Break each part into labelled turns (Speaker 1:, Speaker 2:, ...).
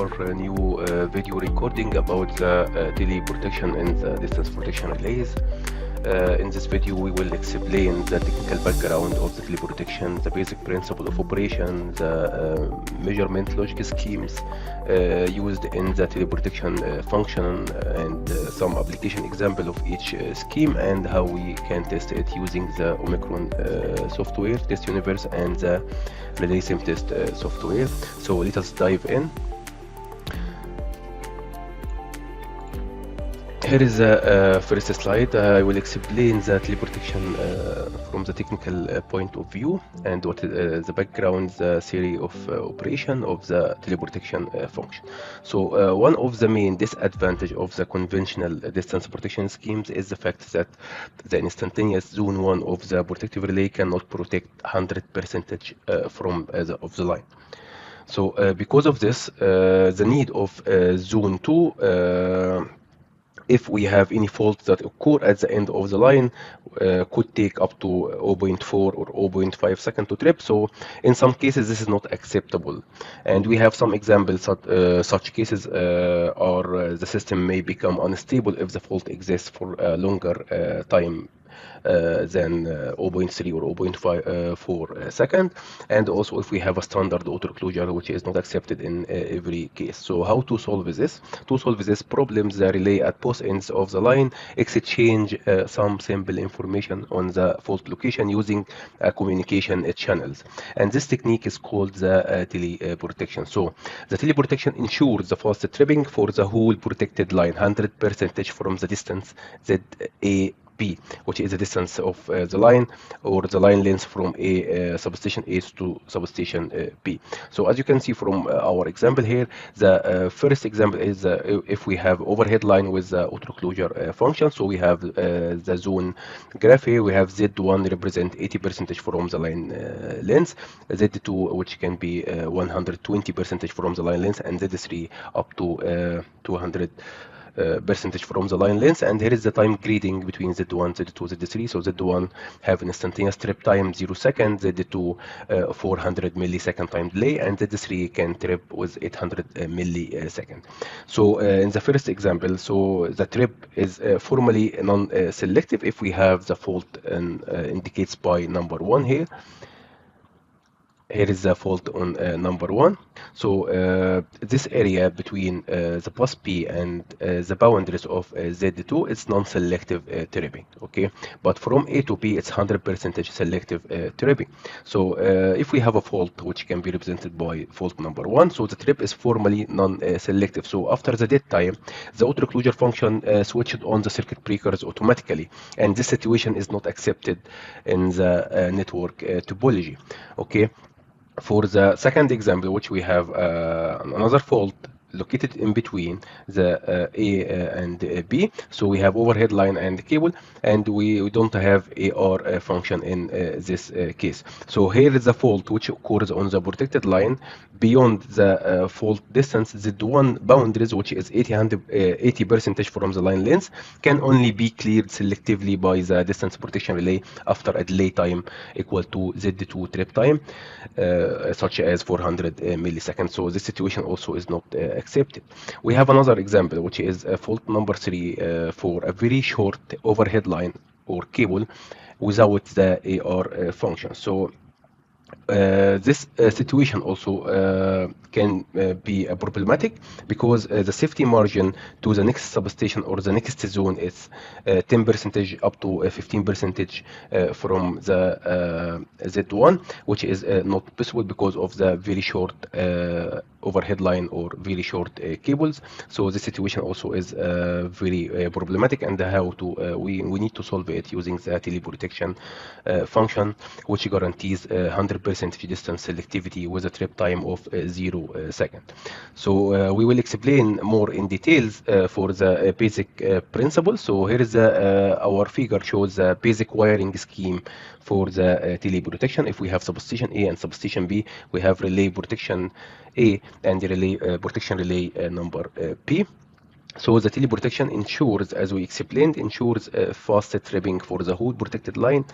Speaker 1: our new video recording about the teleprotection and the distance protection relays. In this video, we will explain the technical background of the teleprotection, the basic principle of operation, the measurement logic schemes used in the teleprotection function, and some application example of each scheme, and how we can test it using the OMICRON software, test universe, and the relay sim test software. So let us dive in. Here is the first slide. I will explain the teleprotection from the technical point of view and what the background, the theory of operation of the teleprotection function. So one of the main disadvantage of the conventional distance protection schemes is the fact that the instantaneous zone 1 of the protective relay cannot protect 100% from of the line. So because of this, the need of zone 2 if we have any faults that occur at the end of the line could take up to 0.4 or 0.5 seconds to trip. So in some cases this is not acceptable, and we have some examples that such cases or the system may become unstable if the fault exists for a longer time than 0.3 or 0.4 second, and also if we have a standard auto closure which is not accepted in every case. So how to solve this? To solve this problem, the relay at both ends of the line exchange some simple information on the fault location using communication channels, and this technique is called the teleprotection. So the teleprotection ensures the fast tripping for the whole protected line 100% from the distance ZA P, which is the distance of the line or the line length from a substation A to substation B. So as you can see from our example here, the first example is if we have overhead line with the auto closure function. So we have the zone graph here. We have Z1 represent 80% from the line length, Z2 which can be 120% from the line length, and Z3 up to 200% from the line length. And here is the time grading between Z1, Z2, Z3. So Z1 have an instantaneous trip time 0 seconds, Z2 400 millisecond time delay, and Z3 can trip with 800 millisecond. So in the first example, so the trip is formally non-selective if we have the fault indicates by number 1 here. Here is the fault on number 1. So this area between the bus P and the boundaries of Z2 is non-selective tripping, okay? But from A to B, it's 100% selective tripping. So if we have a fault which can be represented by fault number 1, so the trip is formally non-selective. So after the dead time, the auto closure function switched on the circuit breakers automatically, and this situation is not accepted in the network topology, okay? For the second example, which we have another fault located in between the A and B. So we have overhead line and cable, and we don't have AR function in this case. So here is the fault which occurs on the protected line beyond the fault distance Z1 boundaries, which is 80% from the line length, can only be cleared selectively by the distance protection relay after a delay time equal to Z2 trip time, such as 400 milliseconds. So this situation also is not accepted. We have another example, which is fault number 3 for a very short overhead line or cable without the AR function. So this situation also can be problematic because the safety margin to the next substation or the next zone is 10% up to 15% from the Z1, which is not possible because of the very short overhead line or very short cables. So the situation also is very problematic, and how to we need to solve it using the teleprotection function, which guarantees 100% distance selectivity with a trip time of 0 seconds. So we will explain more in details for the basic principle. So here is our figure shows the basic wiring scheme for the teleprotection. If we have substation A and substation B, we have relay protection A and relay protection relay number P. So the teleprotection ensures, as we explained, ensures fast tripping for the whole protected line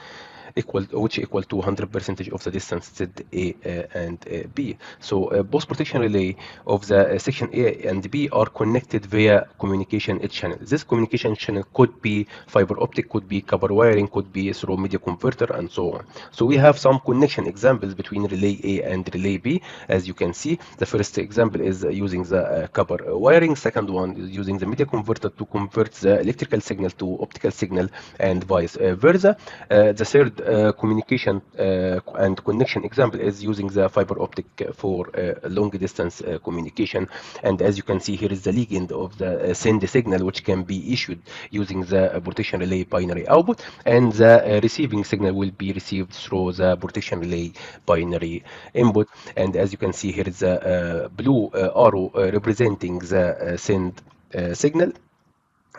Speaker 1: which equal to 100% of the distance Z A and B. So both protection relay of the section A and B are connected via communication channel. This communication channel could be fiber optic, could be copper wiring, could be through media converter, and so on. So we have some connection examples between relay A and relay B. As you can see, the first example is using the copper wiring. Second one is using the media converter to convert the electrical signal to optical signal, and vice versa. The third communication and connection example is using the fiber optic for long distance communication. And as you can see, here is the legend of the send signal, which can be issued using the protection relay binary output, and the receiving signal will be received through the protection relay binary input. And as you can see, here is a blue arrow representing the send signal,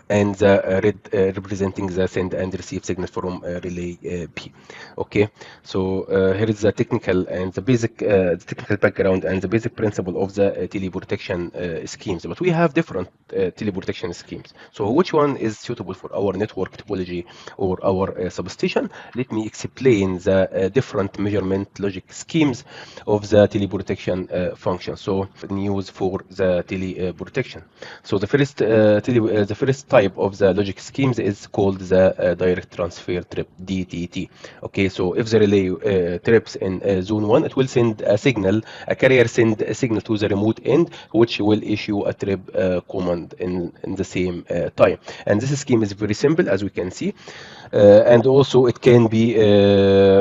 Speaker 1: and the red representing the send and receive signal from relay B. Okay, so here is the technical and the basic technical background and the basic principle of the teleprotection schemes. But we have different teleprotection schemes. So which one is suitable for our network topology or our substation? Let me explain the different measurement logic schemes of the teleprotection function. So use for the teleprotection. So the first type of the logic schemes is called the direct transfer trip, DTT. Okay, so if the relay trips in zone 1, it will send a signal, a carrier send a signal to the remote end, which will issue a trip command in the same time. And this scheme is very simple, as we can see. And also it can be,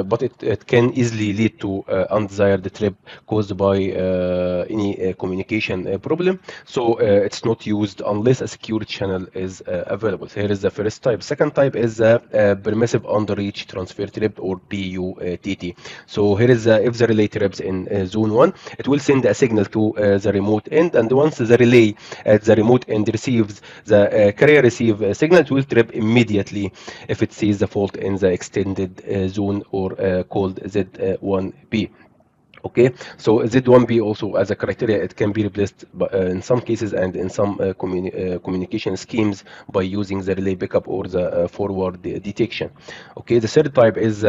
Speaker 1: but it can easily lead to undesired trip caused by any communication problem. So it's not used unless a secure channel is available. So here is the first type. Second type is permissive underreach transfer trip, or PUTT. So here is if the relay trips in zone 1, it will send a signal to the remote end, and once the relay at the remote end receives the carrier receive signal, it will trip immediately if it sees the fault in the extended zone, or called Z1B. Okay, so Z1B also as a criteria, it can be replaced in some cases and in some communication schemes by using the relay backup or the forward detection. Okay, the third type is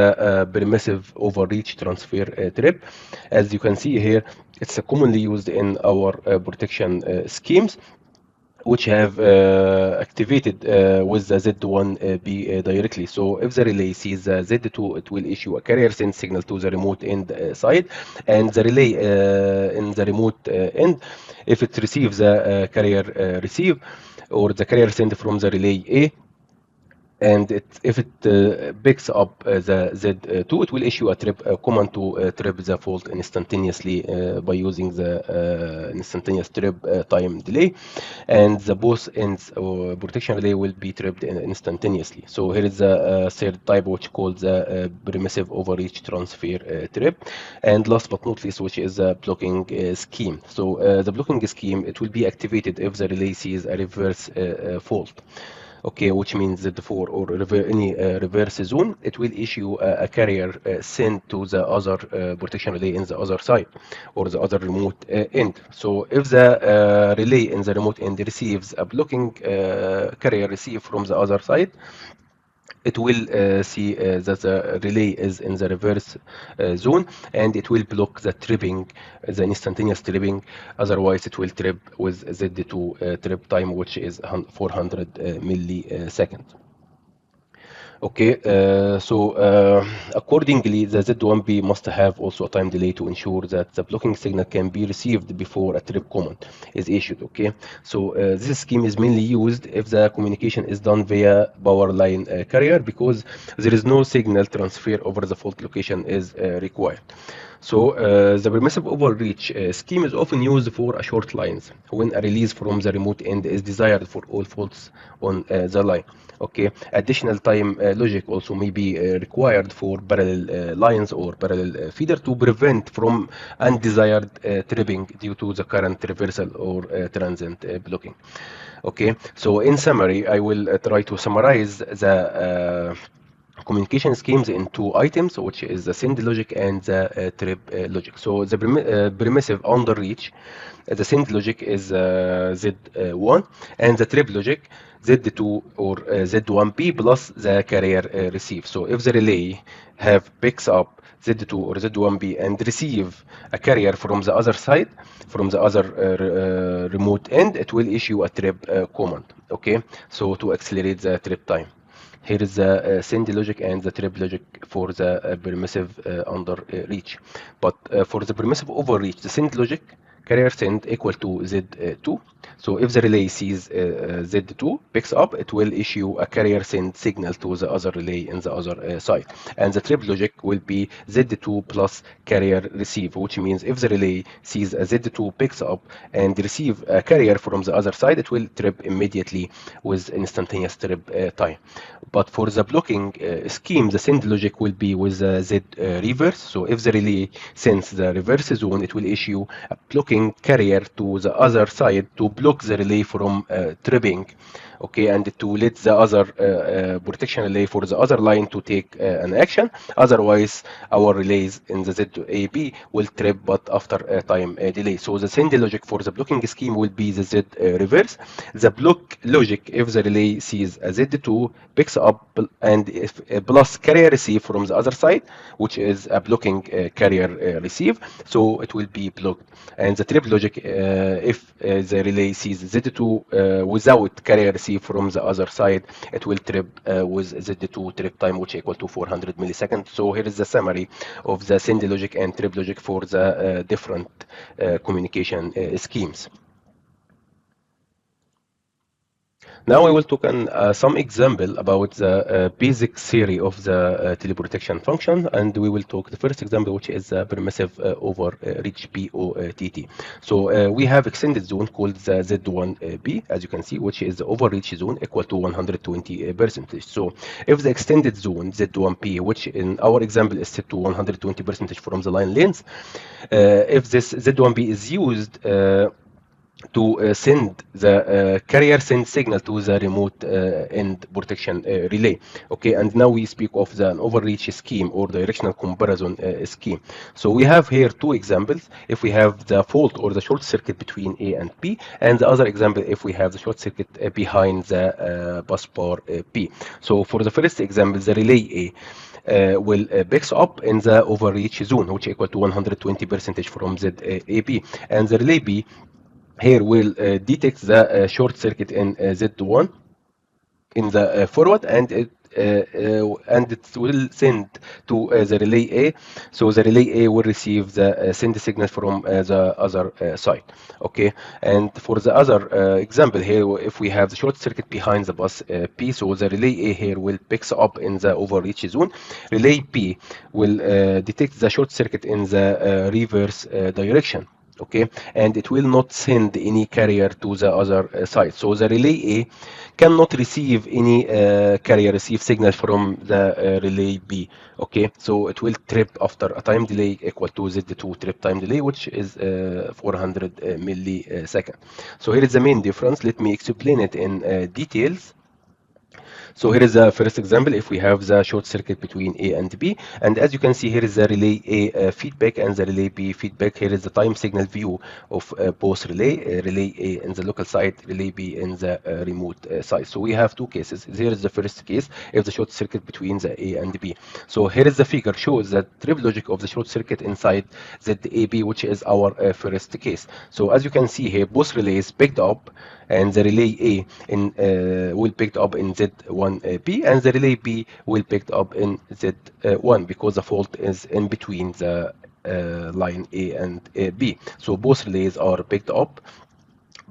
Speaker 1: permissive overreach transfer trip. As you can see here, it's commonly used in our protection schemes, which have activated with the Z1B directly. So if the relay sees the Z2, it will issue a carrier send signal to the remote end side, and the relay in the remote end, if it receives the carrier receive or the carrier send from the relay A, and if it picks up the Z2, it will issue a trip command to trip the fault instantaneously by using the instantaneous trip time delay, and the both ends or protection relay will be tripped instantaneously. So here is the third type, which called the permissive overreach transfer trip, and last but not least, which is the blocking scheme. So the blocking scheme, it will be activated if the relay sees a reverse fault. Okay, which means that for or any reverse zone, it will issue a carrier sent to the other protection relay in the other side or the other remote end. So if the relay in the remote end receives a blocking carrier receive from the other side, it will see that the relay is in the reverse zone, and it will block the tripping, the instantaneous tripping. Otherwise, it will trip with Z2 trip time, which is 400 milliseconds. Okay, accordingly, the Z1B must have also a time delay to ensure that the blocking signal can be received before a trip command is issued. Okay, so this scheme is mainly used if the communication is done via power line carrier, because there is no signal transfer over the fault location is required. So the permissive overreach scheme is often used for a short lines when a release from the remote end is desired for all faults on the line. Okay, additional time logic also may be required for parallel lines or parallel feeder to prevent from undesired tripping due to the current reversal or transient blocking. Okay, so in summary, I will try to summarize the communication schemes in two items, which is the send logic and the trip logic. So the permissive underreach, the send logic is Z1, and the trip logic Z2 or Z1B plus the carrier receive. So if the relay picks up Z2 or Z1B and receive a carrier from the other side, from the other remote end, it will issue a trip command. Okay, so to accelerate the trip time. Here is the send logic and the trip logic for the permissive underreach. But for the permissive overreach, the send logic carrier send equal to Z2. So if the relay sees Z2 picks up, it will issue a carrier send signal to the other relay in the other side. And the trip logic will be Z2 plus carrier receive, which means if the relay sees a Z2 picks up and receive a carrier from the other side, it will trip immediately with instantaneous trip time. But for the blocking scheme, the send logic will be with Z reverse. So if the relay sends the reverse zone, it will issue a blocking carrier to the other side to block the relay from tripping. Okay, and to let the other protection relay for the other line to take an action. Otherwise, our relays in the ZAB will trip, but after a time delay. So the send logic for the blocking scheme will be the Z reverse. The block logic, if the relay sees a Z2 picks up and if plus carrier receive from the other side, which is a blocking carrier receive, so it will be blocked. And the trip logic, if the relay sees Z2 without carrier receive from the other side, it will trip with Z2 trip time, which equal to 400 milliseconds. So here is the summary of the send logic and trip logic for the different communication schemes. Now I will talk on some example about the basic theory of the teleprotection function, and we will talk the first example, which is the permissive overreach POTT. So we have extended zone called the Z1B, as you can see, which is the overreach zone equal to 120%. So if the extended zone Z1B, which in our example is set to 120% from the line length, if this Z1B is used to send the carrier send signal to the remote end protection relay. Okay, and now we speak of the overreach scheme or directional comparison scheme. So we have here two examples. If we have the fault or the short circuit between A and B, and the other example if we have the short circuit behind the bus bar P. So for the first example, the relay A will picks up in the overreach zone, which equal to 120% from ZAB, and the relay B here will detect the short circuit in Z1 in the forward, and it will send to the relay A. So the relay A will receive the send signal from the other side. Okay, and for the other example here, if we have the short circuit behind the bus P, so the relay A here will picks up in the overreach zone. Relay P will detect the short circuit in the reverse direction. Okay, and it will not send any carrier to the other side. So the relay A cannot receive any carrier receive signal from the relay B. Okay, so it will trip after a time delay equal to Z2 trip time delay, which is 400 milliseconds. So here is the main difference. Let me explain it in details. So here is the first example. If we have the short circuit between A and B, and as you can see, here is the relay A feedback and the relay B feedback. Here is the time signal view of both relay, relay A in the local side, relay B in the remote side. So we have two cases. Here is the first case, if the short circuit between the A and B. So here is the figure shows the trip logic of the short circuit inside ZAB, which is our first case. So as you can see here, both relays picked up, and the relay A will picked up in Z1B, and the relay B will picked up in Z1, because the fault is in between the line A and B. So both relays are picked up.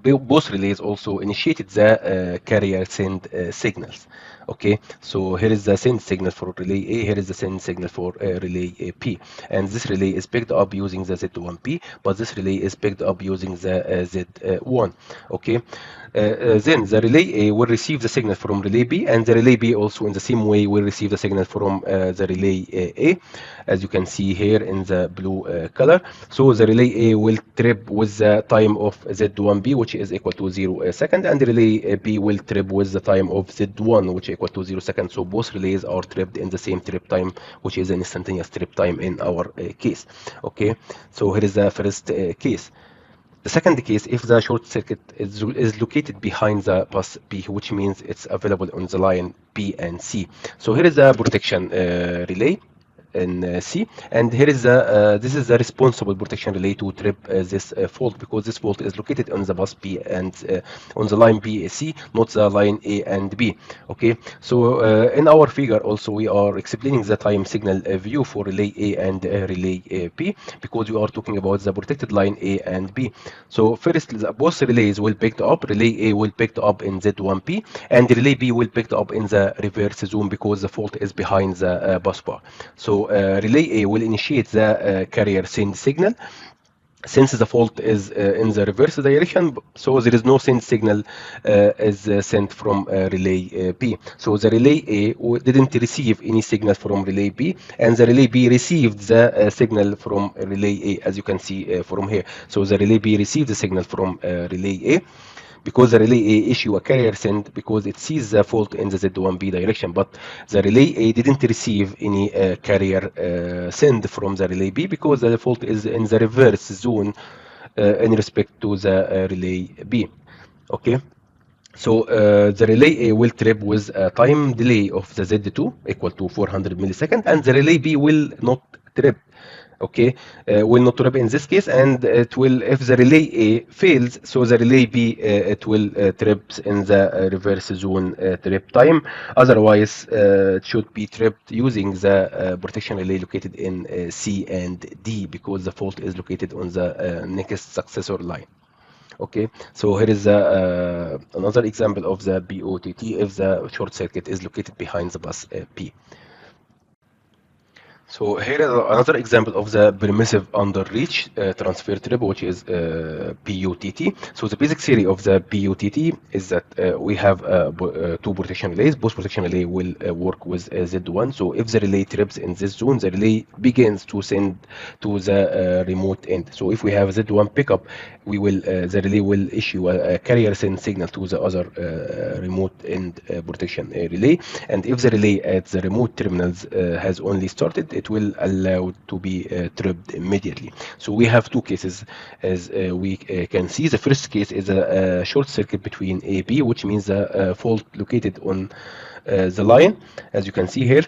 Speaker 1: Both relays also initiated the carrier send signals. Okay, so here is the send signal for relay A, here is the send signal for relay P, and this relay is picked up using the Z1P, but this relay is picked up using the Z1. Okay, then the relay A will receive the signal from relay B, and the relay B also in the same way will receive the signal from the relay A, as you can see here in the blue color. So the relay A will trip with the time of Z1B, which is equal to 0 second, and the relay B will trip with the time of Z1, which is equal to 0 second. So both relays are tripped in the same trip time, which is an instantaneous trip time in our case. Okay, so here is the first case. The second case, if the short circuit is located behind the bus B, which means it's available on the line B and C. So here is the protection relay in C, and here is the this is the responsible protection relay to trip this fault, because this fault is located on the bus B and on the line B C, not the line A and B. Okay, so in our figure also we are explaining the time signal view for relay A and relay B, because we are talking about the protected line A and B. So first, both relays will pick up. Relay A will pick up in Z1P, and relay B will pick up in the reverse zone, because the fault is behind the bus bar. So relay A will initiate the carrier send signal. Since the fault is in the reverse direction, so there is no send signal is sent from relay B. So the relay A didn't receive any signal from relay B, and the relay B received the signal from relay A, as you can see from here. So the relay B received the signal from relay A, because the relay A issue a carrier send because it sees the fault in the Z1B direction, but the relay A didn't receive any carrier send from the relay B, because the fault is in the reverse zone in respect to the relay B. Okay, so the relay A will trip with a time delay of the Z2 equal to 400 milliseconds, and the relay B will not trip. Okay, will not trip in this case, and it will, if the relay A fails, so the relay B it will trip in the reverse zone trip time. Otherwise, it should be tripped using the protection relay located in C and D, because the fault is located on the next successor line. Okay, so here is another example of the POTT if the short circuit is located behind the bus P. So here is another example of the permissive underreach transfer trip, which is PUTT. So the basic theory of the PUTT is that we have two protection relays. Both protection relay will work with Z1. So if the relay trips in this zone, the relay begins to send to the remote end. So if we have Z1 pickup, we will the relay will issue a carrier send signal to the other remote end protection relay. And if the relay at the remote terminals has only started, it will allow to be tripped immediately. So we have two cases, as we can see. The first case is a short circuit between AB, which means the fault located on the line, as you can see here.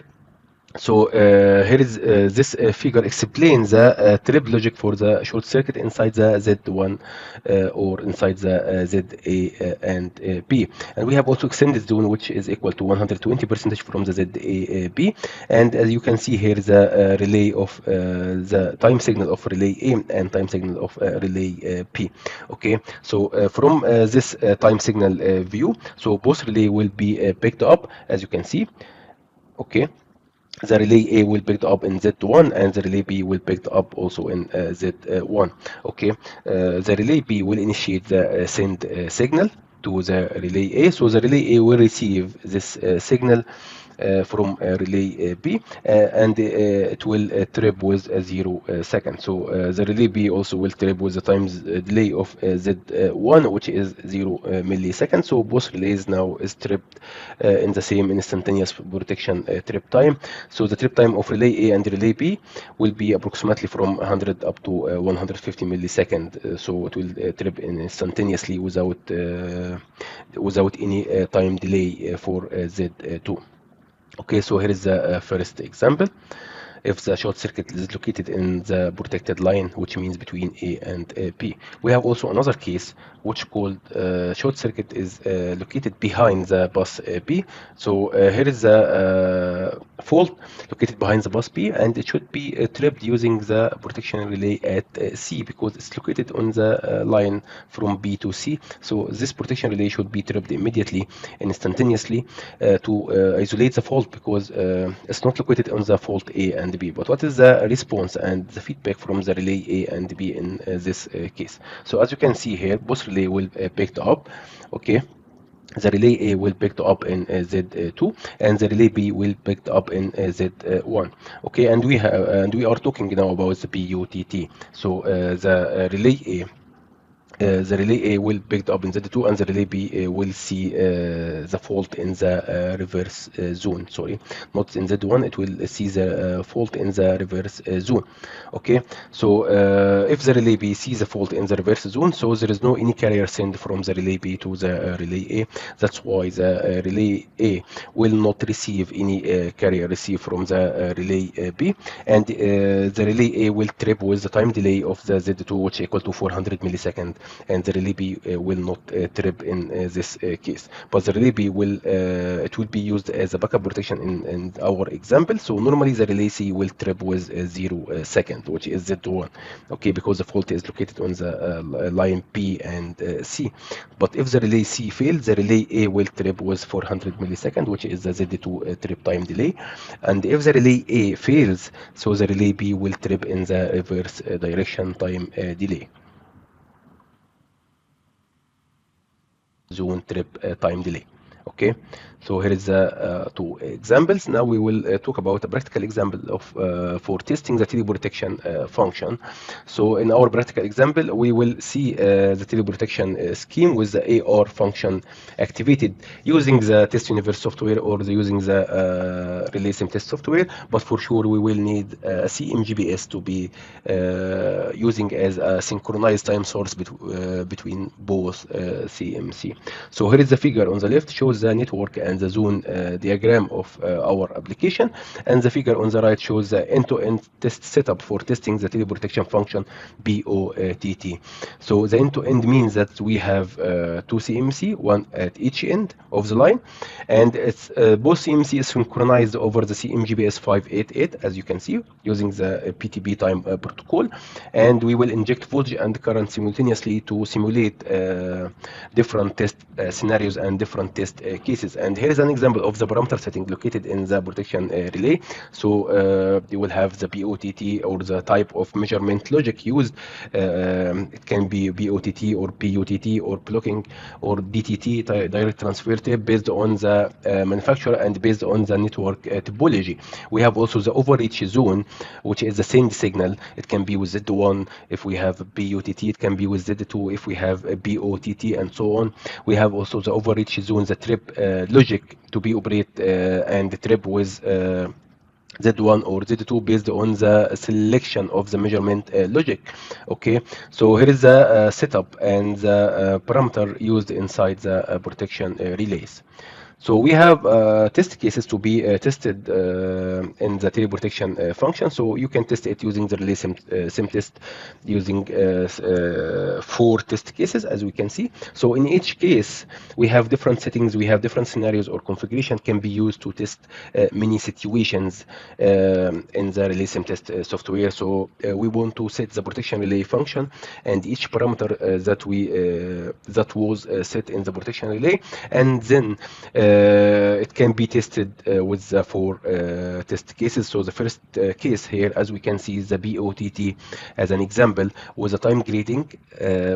Speaker 1: So here is this figure explains the trip logic for the short circuit inside the Z1 or inside the ZA and B. And we have also extended zone, which is equal to 120% from the ZAB. And as you can see here, the relay of the time signal of relay A and time signal of relay P. Okay, so from this time signal view, so both relay will be picked up, as you can see. Okay. The relay A will pick up in Z1, and the relay B will pick up also in Z1. Okay, the relay B will initiate the send signal to the relay A. So the relay A will receive this signal from relay B, and it will trip with 0 second. So the relay B also will trip with the time delay of Z1, which is 0 milliseconds. So both relays now is tripped in the same instantaneous protection trip time. So the trip time of relay A and relay B will be approximately from 100 up to 150 milliseconds. So it will trip instantaneously without any time delay for Z2. Okay, so here is the first example. If the short circuit is located in the protected line, which means between A and B. We have also another case which called short circuit is located behind the bus B. So here is the fault located behind the bus B, and it should be tripped using the protection relay at C, because it's located on the line from B to C. So this protection relay should be tripped immediately and instantaneously to isolate the fault, because it's not located on the fault A and and B. But what is the response and the feedback from the relay A and B in this case? So as you can see here, both relay will picked up. Okay, the relay A will picked up in Z2, and the relay B will picked up in Z1. Okay, and we are talking now about the PUTT. So the relay A will picked up in Z2, and the relay B will see the fault in the reverse zone. Sorry, not in Z1. It will see the fault in the reverse zone. Okay, so if the relay B sees the fault in the reverse zone, so there is no any carrier sent from the relay B to the relay A. That's why the relay A will not receive any carrier receive from the relay B, and the relay A will trip with the time delay of the Z2, which equal to 400 milliseconds, and the relay B will not trip in this case. But the relay B will it will be used as a backup protection in our example. So normally the relay C will trip with 0 second, which is Z1. Okay, because the fault is located on the line P and C. But if the relay C fails, the relay A will trip with 400 milliseconds, which is the Z2 trip time delay. And if the relay A fails, so the relay B will trip in the reverse direction time delay. Zone trip time delay. Okay, so here is the two examples. Now we will talk about a practical example of for testing the teleprotection function. So in our practical example, we will see the teleprotection scheme with the AR function activated using the test universe software or using the relay sim test software. But for sure, we will need a CMGBS to be using as a synchronized time source between both CMC. So here is the figure on the left shows the network and the zone diagram of our application, and the figure on the right shows the end-to-end test setup for testing the teleprotection function POTT. So the end-to-end means that we have two CMC, one at each end of the line, and it's both CMC is synchronized over the CMGBS 588, as you can see, using the PTP time protocol, and we will inject voltage and current simultaneously to simulate different test scenarios and different test cases. And here is an example of the parameter setting located in the protection relay. So you will have the POTT or the type of measurement logic used. It can be POTT or PUTT or blocking or DTT, direct transfer tape, based on the manufacturer and based on the network topology. We have also the overreach zone, which is the send signal. It can be with Z1 if we have PUTT, it can be with Z2 if we have a POTT, and so on. We have also the overreach zone, the trip logic to be operate and trip with Z1 or Z2 based on the selection of the measurement logic. Okay, so here is the setup and the parameter used inside the protection relays. So we have test cases to be tested in the teleprotection function. So you can test it using the relay sim test using 4 test cases, as we can see. So in each case, we have different settings, we have different scenarios or configuration can be used to test many situations in the relay sim test software. So we want to set the protection relay function and each parameter that was set in the protection relay, and then it can be tested with the 4 test cases. So the first case here, as we can see, is the POTT as an example with a time grading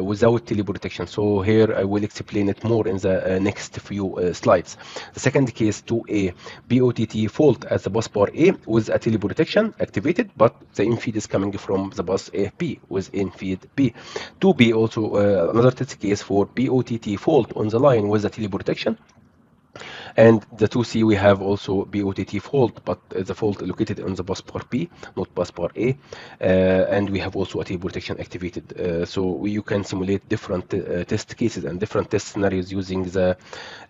Speaker 1: without teleprotection. So here I will explain it more in the next few slides. The second case, 2A, POTT fault at the bus bar A with a teleprotection activated, but the in-feed is coming from the bus AP with in-feed B. 2B also another test case for POTT fault on the line with the teleprotection. And the 2C, we have also POTT fault, but the fault located on the bus bar B, not bus bar A. And we have also a teleprotection activated. So you can simulate different test cases and different test scenarios using the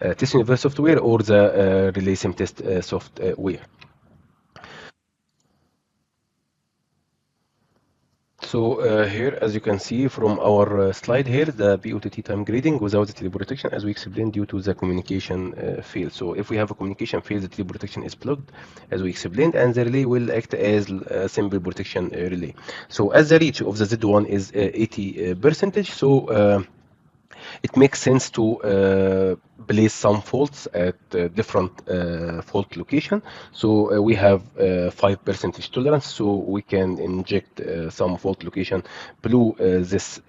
Speaker 1: test universe software or the relay sim test software. So here, as you can see from our slide here, the POTT time grading without the teleprotection, as we explained, due to the communication fail. So if we have a communication fail, the teleprotection is plugged, as we explained, and the relay will act as a simple protection relay. So as the reach of the Z1 is 80%, so it makes sense to place some faults at different fault location. So we have 5% tolerance, so we can inject some fault location below this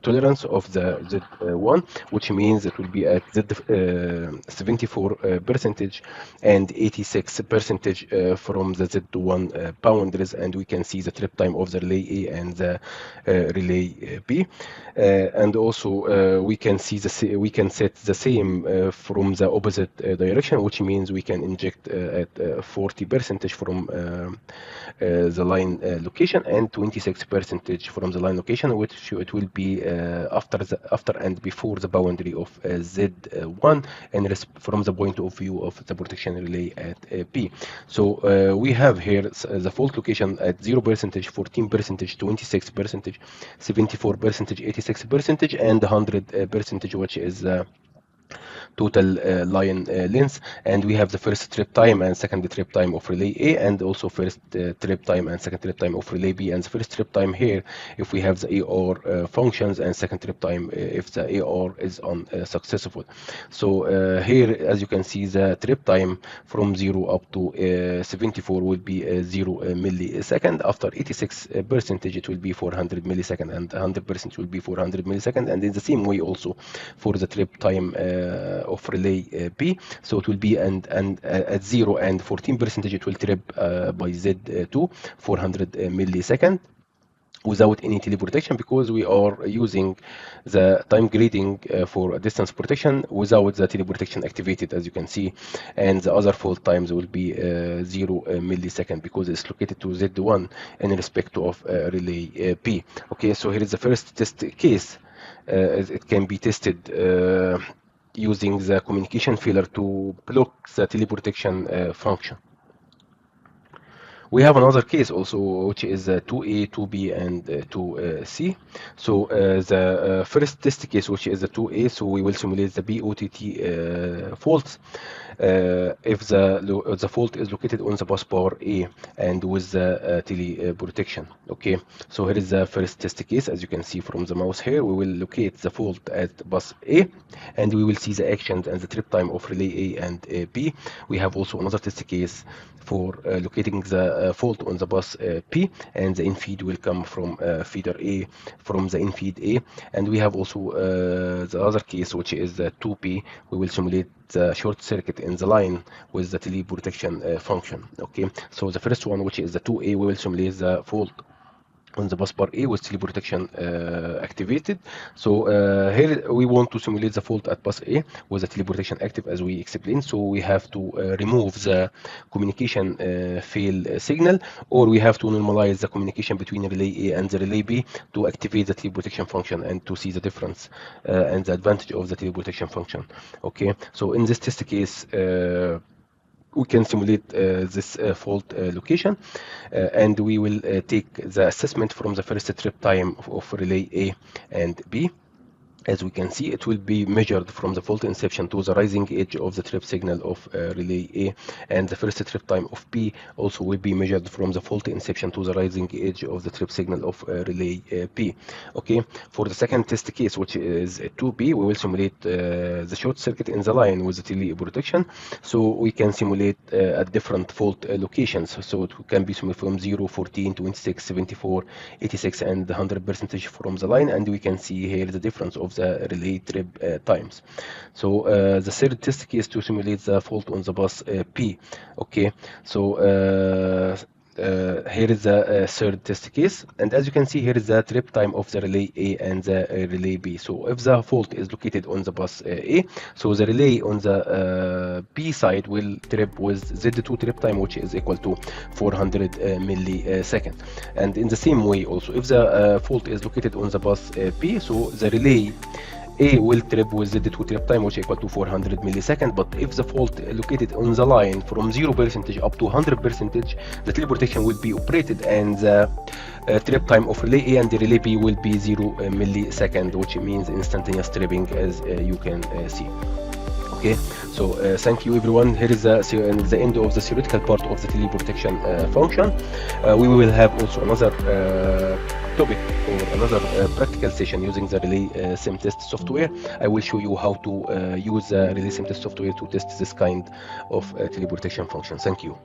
Speaker 1: tolerance of the Z1, which means it will be at Z 74% and 86% from the Z1 boundaries, and we can see the trip time of the relay A and the relay B, and also we can see we can set the same from the opposite direction, which means we can inject at 40% from the line location and 26% from the line location, which it will be after and before the boundary of Z1 and from the point of view of the protection relay at B. So we have here the fault location at 0%, 14%, 26%, 74%, 86%, and 100%, which is total line length, and we have the first trip time and second trip time of relay A, and also first trip time and second trip time of relay B. And the first trip time here, if we have the AR functions, and second trip time if the AR is unsuccessful. So here, as you can see, the trip time from 0 up to 74 will be 0 millisecond. After 86%, it will be 400 millisecond, and 100% will be 400 millisecond. And in the same way also for the trip time of relay B, so it will be at 0 and 14% it will trip by Z2 400 millisecond without any teleprotection, because we are using the time grading for distance protection without the teleprotection activated, as you can see. And the other fault times will be 0 millisecond because it's located to Z1 in respect of relay B. Okay, so here is the first test case. It can be tested using the communication failure to block the teleprotection function. We have another case also, which is 2A, 2B, and 2C. So the first test case, which is the 2A, so we will simulate the POTT faults if the fault is located on the bus bar A and with the teleprotection. Okay, so here is the first test case. As you can see from the mouse here, we will locate the fault at bus A, and we will see the actions and the trip time of relay A and B. We have also another test case for locating the fault on the bus P, and the infeed will come from feeder A, from the infeed A. And we have also the other case, which is 2P. We will simulate the short circuit in the line with the teleprotection function. Okay, so the first one, which is the 2A, we will simulate the fault on the bus bar A with teleprotection activated. So here we want to simulate the fault at bus A with the teleprotection active, as we explained. So we have to remove the communication fail signal, or we have to normalize the communication between relay A and the relay B to activate the teleprotection function and to see the difference and the advantage of the teleprotection function. Okay, so in this test case, we can simulate this fault location, and we will take the assessment from the first trip time of relay A and B. As we can see, it will be measured from the fault inception to the rising edge of the trip signal of relay A, and the first trip time of B also will be measured from the fault inception to the rising edge of the trip signal of relay B. Okay, for the second test case, which is 2B, we will simulate the short circuit in the line with the teleprotection. So we can simulate at different fault locations. So it can be from 0, 14, 26, 74, 86, and 100% from the line, and we can see here the difference of the relay trip times. So the third test case to simulate the fault on the bus P. Okay, so here is the third test case, and as you can see, here is the trip time of the relay A and the relay B. So if the fault is located on the bus A, so the relay on the B side will trip with Z2 trip time, which is equal to 400 millisecond. And in the same way also, if the fault is located on the bus B, so the relay A will trip with Z2 trip time, which is equal to 400 millisecond. But if the fault located on the line from 0% up to 100%, the teleprotection will be operated, and the trip time of relay A and the relay B will be 0 millisecond, which means instantaneous tripping, as you can see. Okay, so thank you everyone. Here is the end of the theoretical part of the teleprotection function. We will have also another topic or another practical session using the relay sim test software, I will show you how to use the relay sim test software to test this kind of teleportation function. Thank you.